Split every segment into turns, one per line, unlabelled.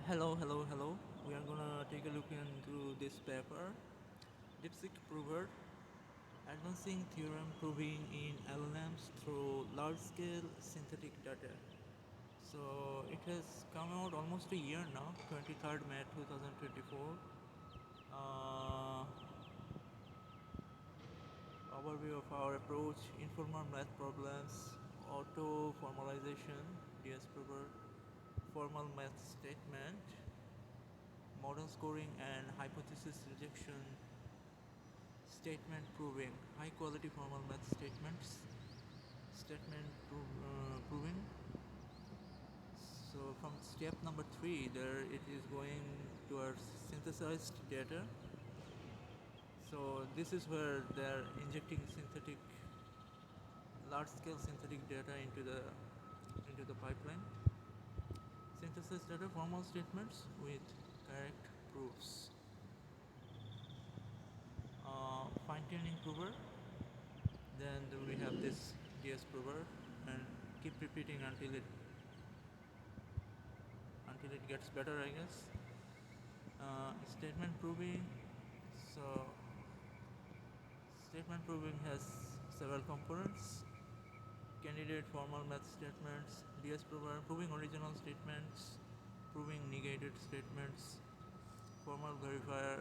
Hello. We are gonna take a look into this paper, Deepseek Prover, Advancing Theorem Proving in LLMs through Large-Scale Synthetic Data. So it has come out almost a year now, 23rd May 2024. Uh, Overview of our approach, informal math problems, auto formalization, DS Prover, formal math statement, model scoring and hypothesis rejection, statement proving, high quality formal math statements, proving. So from step number 3 there it is going towards synthesized data. So this is where they're injecting synthetic large scale synthetic data into the pipeline. Synthesized data, formal statements with correct proofs. Fine tuning prover, then we have this DS prover, and keep repeating until it gets better, I guess. Statement proving. So statement proving has several components: candidate formal math statements, DS prover, proving original statements, proving negated statements, formal verifier,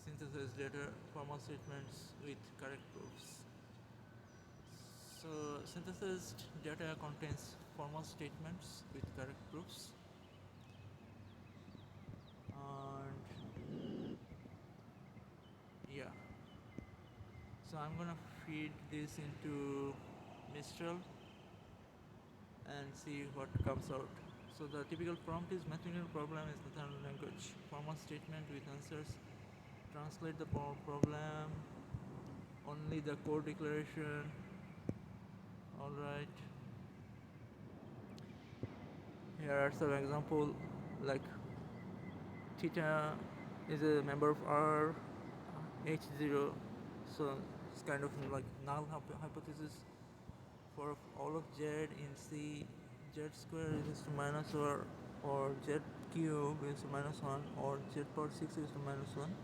synthesized data, formal statements with correct proofs. So synthesized data contains formal statements with correct proofs, and yeah, so I'm gonna feed this into Mistral and see what comes out. So the typical prompt is mathematical problem is natural language, formal statement with answers, translate the problem, only the core declaration. All right, here are some example, like theta is a member of R, H0, so it's kind of like null hypothesis for all of z in C. Z square is to minus or z cube is to minus 1 or z power 6 is to minus 1.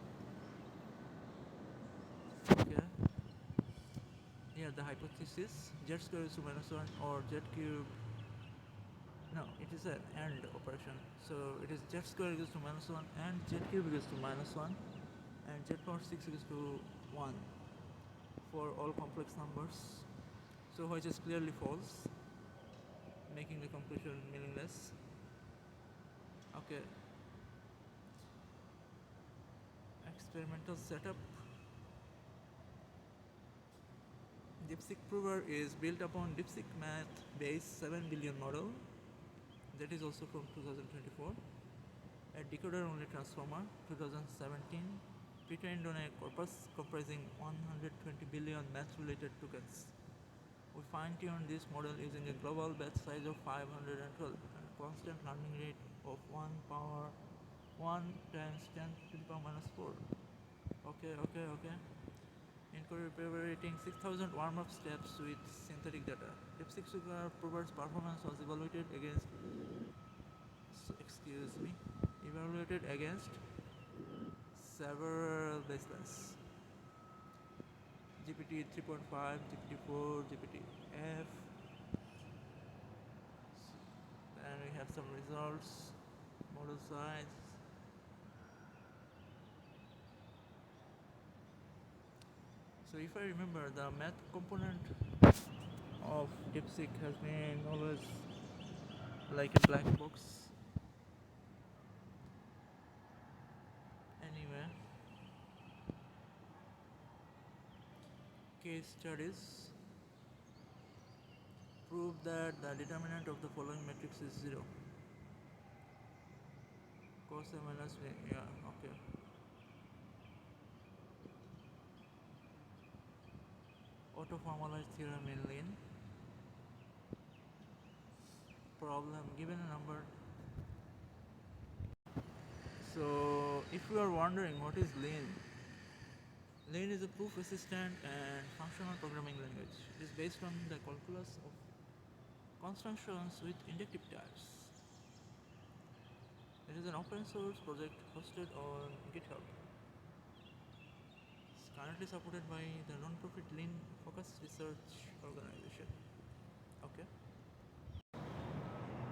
Okay, yeah, the hypothesis z square is to minus 1 or z cube. No, it is an AND operation. So it is z square equals to minus 1 and z cube equals to minus 1 and z power 6 equals to 1 for all complex numbers. So which is clearly false, making the conclusion meaningless. Okay, experimental setup. Deepseek Prover is built upon Deepseek Math base 7 billion model, that is also from 2024. A decoder only transformer 2017, pre-trained on a corpus comprising 120 billion math related tokens. We fine-tuned this model using a global batch size of 512 and a constant learning rate of 1 power 1 times 10 to the power minus 4. Okay. Incorporating 6,000 warm-up steps with synthetic data. Deepseek Prover's performance was evaluated against several baselines. GPT 3.5, GPT 4, GPT F, and we have some results, model size. So if I remember, the math component of Deepseek has been always like a black box. Anyway, case studies prove that the determinant of the following matrix is 0. Cos A minus B, yeah, okay. Auto-formalized theorem in Lean. Problem, given a number. So if you are wondering what is Lean, Lean is a proof assistant and functional programming language. It is based on the calculus of constructions with inductive types. is an open source project hosted on GitHub. It's currently supported by the non-profit Lean Focus Research Organization. Okay.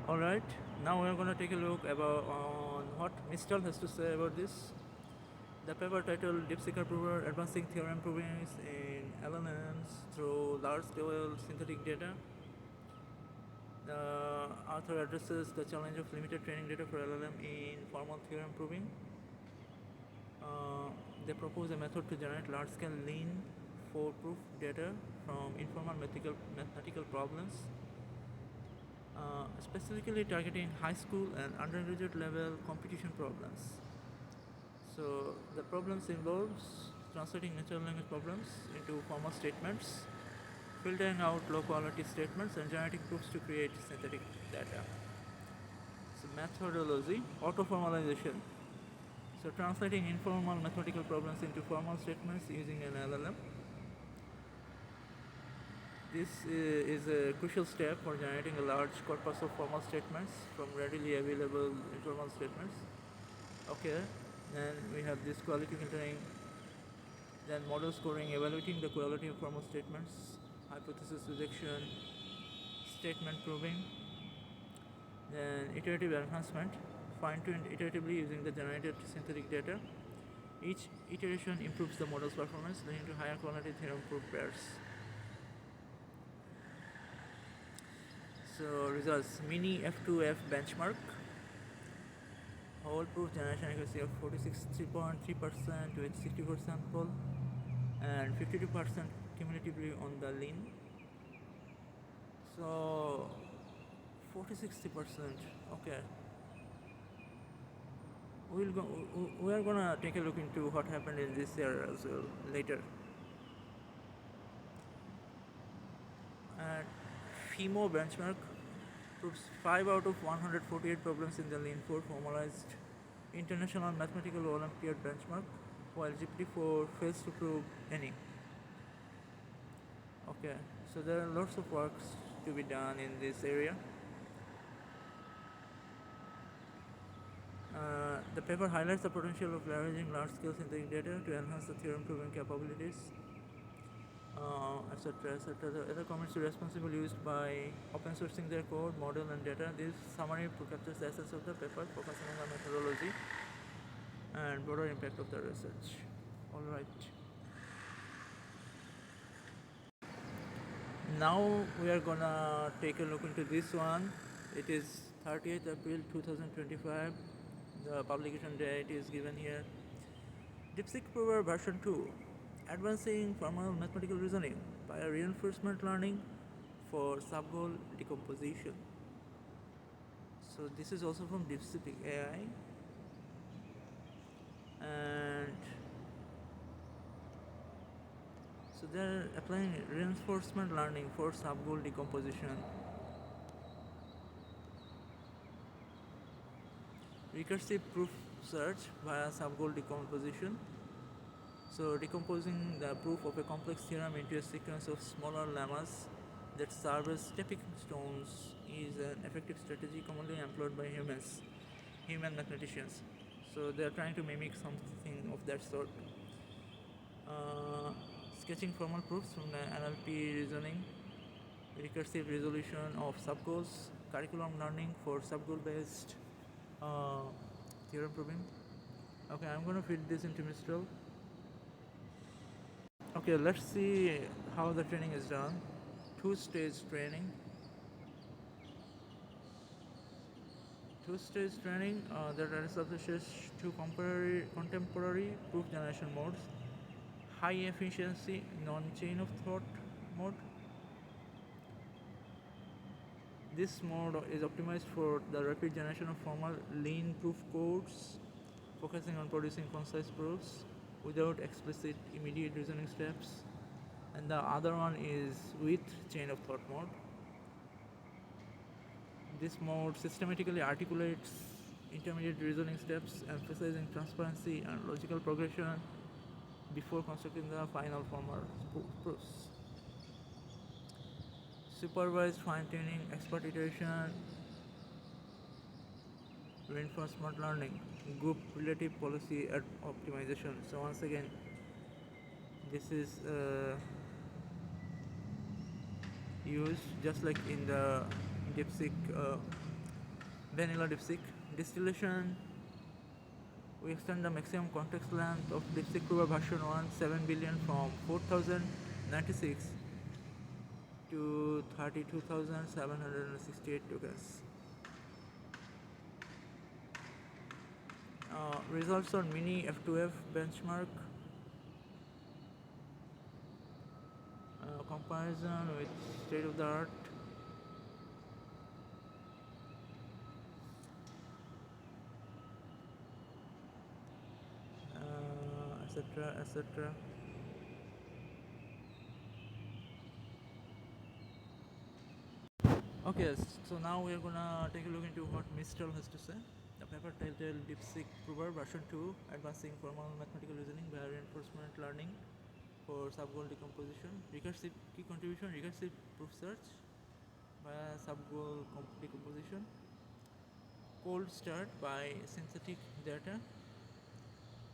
Alright, now we are going to take a look about on what Mistral has to say about this. The paper titled Deepseek Prover Advancing Theorem Proving in LLMs through Large-Scale Synthetic Data. The author addresses the challenge of limited training data for LLM in formal theorem proving. They propose a method to generate large-scale lean for-proof data from informal mathematical problems, specifically targeting high school and undergraduate level competition problems. So the problems involves translating natural language problems into formal statements, filtering out low-quality statements, and generating proofs to create synthetic data. So methodology, auto-formalization. So translating informal mathematical problems into formal statements using an LLM. This is a crucial step for generating a large corpus of formal statements from readily available informal statements. Okay, then we have this quality filtering, then model scoring, evaluating the quality of formal statements, hypothesis rejection, statement proving, then iterative enhancement, fine-tuned iteratively using the generated synthetic data. Each iteration improves the model's performance, leading to higher quality theorem proof pairs. So results: mini F2F benchmark, whole proof generation accuracy of 46.3% with 64 sample and 52% cumulatively on the lean. So 40-60%. Okay. We are gonna take a look into what happened in this year as well later. And FIMO benchmark proves 5 out of 148 problems in the Lean 4 formalized International Mathematical Olympiad benchmark, while GPT-4 fails to prove any. Okay, so there are lots of works to be done in this area. The paper highlights the potential of leveraging large-scale synthetic data to enhance the theorem-proving capabilities, etc. etc. The other comments are responsible used by open sourcing their code, model, and data. This summary captures the essence of the paper, focusing on the methodology and broader impact of the research. Alright. Now we are gonna take a look into this one. It is 30th April 2025. The publication date is given here. Deepseek Prover version 2, advancing formal mathematical reasoning by reinforcement learning for sub-goal decomposition. So this is also from Deepseek AI, and so they're applying reinforcement learning for sub-goal decomposition. Recursive proof search via sub-goal decomposition. So decomposing the proof of a complex theorem into a sequence of smaller lemmas that serve as stepping stones is an effective strategy commonly employed by human mathematicians. So they are trying to mimic something of that sort. Sketching formal proofs from the NLP reasoning, recursive resolution of sub-goals, curriculum learning for sub-goal based theorem proving. Okay, I'm gonna feed this into Mistral. Okay, let's see how the training is done. Two-stage training. Two-stage training that establishes two contemporary proof generation modes: high efficiency non-chain of thought mode. This mode is optimized for the rapid generation of formal lean proof codes, focusing on producing concise proofs without explicit immediate reasoning steps. And the other one is with chain of thought mode. This mode systematically articulates intermediate reasoning steps, emphasizing transparency and logical progression before constructing the final formal proofs. Supervised fine-tuning, expert iteration. reinforcement learning, group relative policy optimization. So once again, this is used just like in the Deepseek, vanilla Deepseek distillation. We extend the maximum context length of Deepseek Prover version 1 7 billion from 4096 to 32,768 tokens. Results on mini F2F benchmark, comparison with state of the art. Etc. etc. Okay, so now we are gonna take a look into what Mistral has to say. The paper titled Deepseek Prover version 2 Advancing Formal Mathematical Reasoning by Reinforcement Learning for Subgoal Decomposition. Recursive key contribution, recursive proof search via subgoal decomposition. Cold start by synthetic data.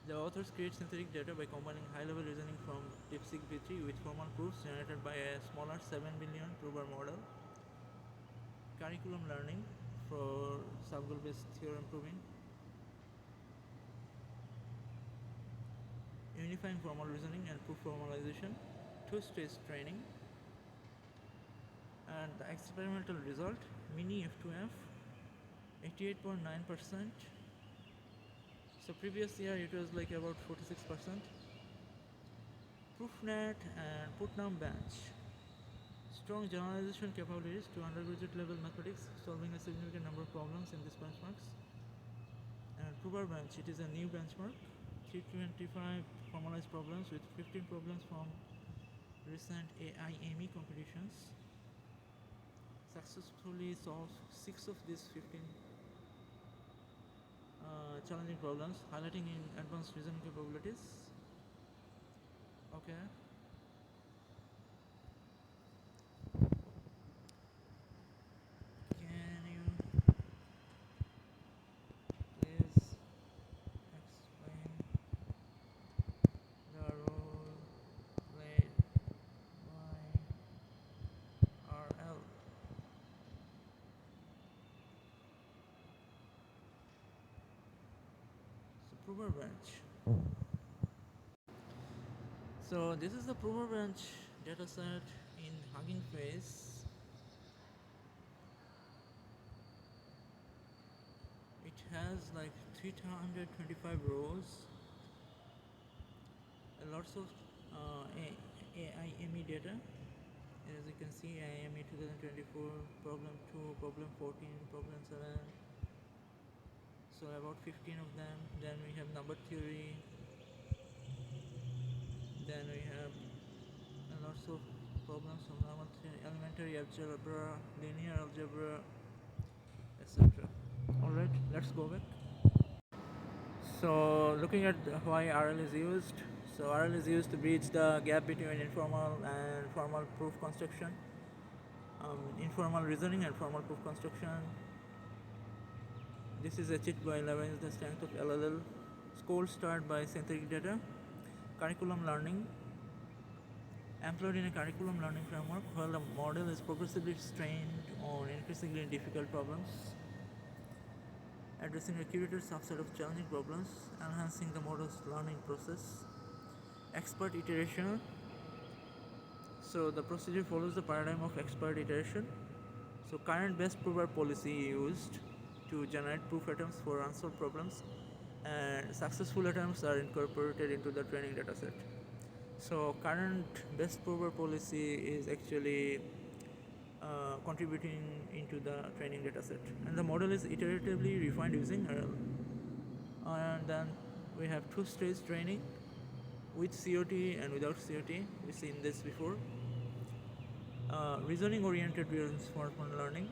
The authors create synthetic data by combining high-level reasoning from Deepseek v3 with formal proofs generated by a smaller 7 billion prover model. Curriculum learning for subgoal-based theorem proving. Unifying formal reasoning and proof formalization. Two-stage training. And the experimental result, mini F2F, 88.9%. So previous year it was like about 46%. ProofNet and Putnam bench. Strong generalization capabilities to undergraduate level mathematics, solving a significant number of problems in these benchmarks. And Prover bench, it is a new benchmark, 325 formalized problems with 15 problems from recent AIME competitions. Successfully solved 6 of these 15 challenging problems, highlighting in advanced reasoning capabilities. Okay. Can you please explain the role played by RL? So Prover bench. So this is the Prover bench dataset in Hugging Face. It has like 325 rows, lots of AIME data. As you can see, AIME 2024, problem 2, problem 14, problem 7. So about 15 of them. Then we have number theory. Then we have lots of problems from normal theory, elementary algebra, linear algebra, etc. Alright, let's go back. So looking at why RL is used. So RL is used to bridge the gap between informal and formal proof construction, informal reasoning and formal proof construction. This is achieved by leveraging the strength of LLL. Cold start by synthetic data. Curriculum learning. Employed in a curriculum learning framework while the model is progressively trained on increasingly difficult problems, addressing a curated subset of challenging problems, enhancing the model's learning process. Expert iteration. So the procedure follows the paradigm of expert iteration. So current best prover policy used to generate proof attempts for unsolved problems, and successful attempts are incorporated into the training dataset. So current best prover policy is actually contributing into the training dataset, and the model is iteratively refined using RL. And then we have two-stage training with COT and without COT. We've seen this before. Reasoning oriented reinforcement learning.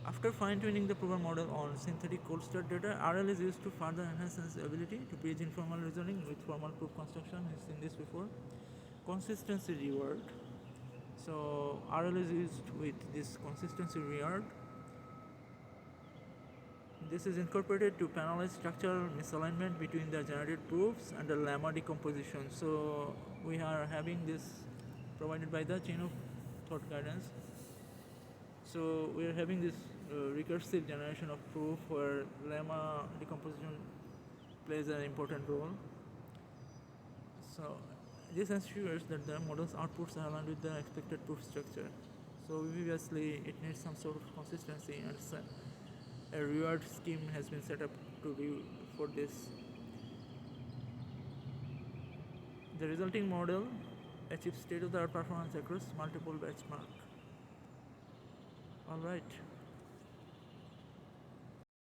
After fine-tuning the prover model on synthetic cold start data, RL is used to further enhance its ability to bridge informal reasoning with formal proof construction. We've seen this before. Consistency reward. So RL is used with this consistency reward. This is incorporated to penalize structural misalignment between the generated proofs and the lemma decomposition. So we are having this provided by the chain of thought guidance. So we are having this recursive generation of proof where lemma decomposition plays an important role. So this ensures that the model's outputs are aligned with the expected proof structure. So obviously it needs some sort of consistency, and a reward scheme has been set up to do for this. The resulting model achieves state-of-the-art performance across multiple benchmarks. Alright.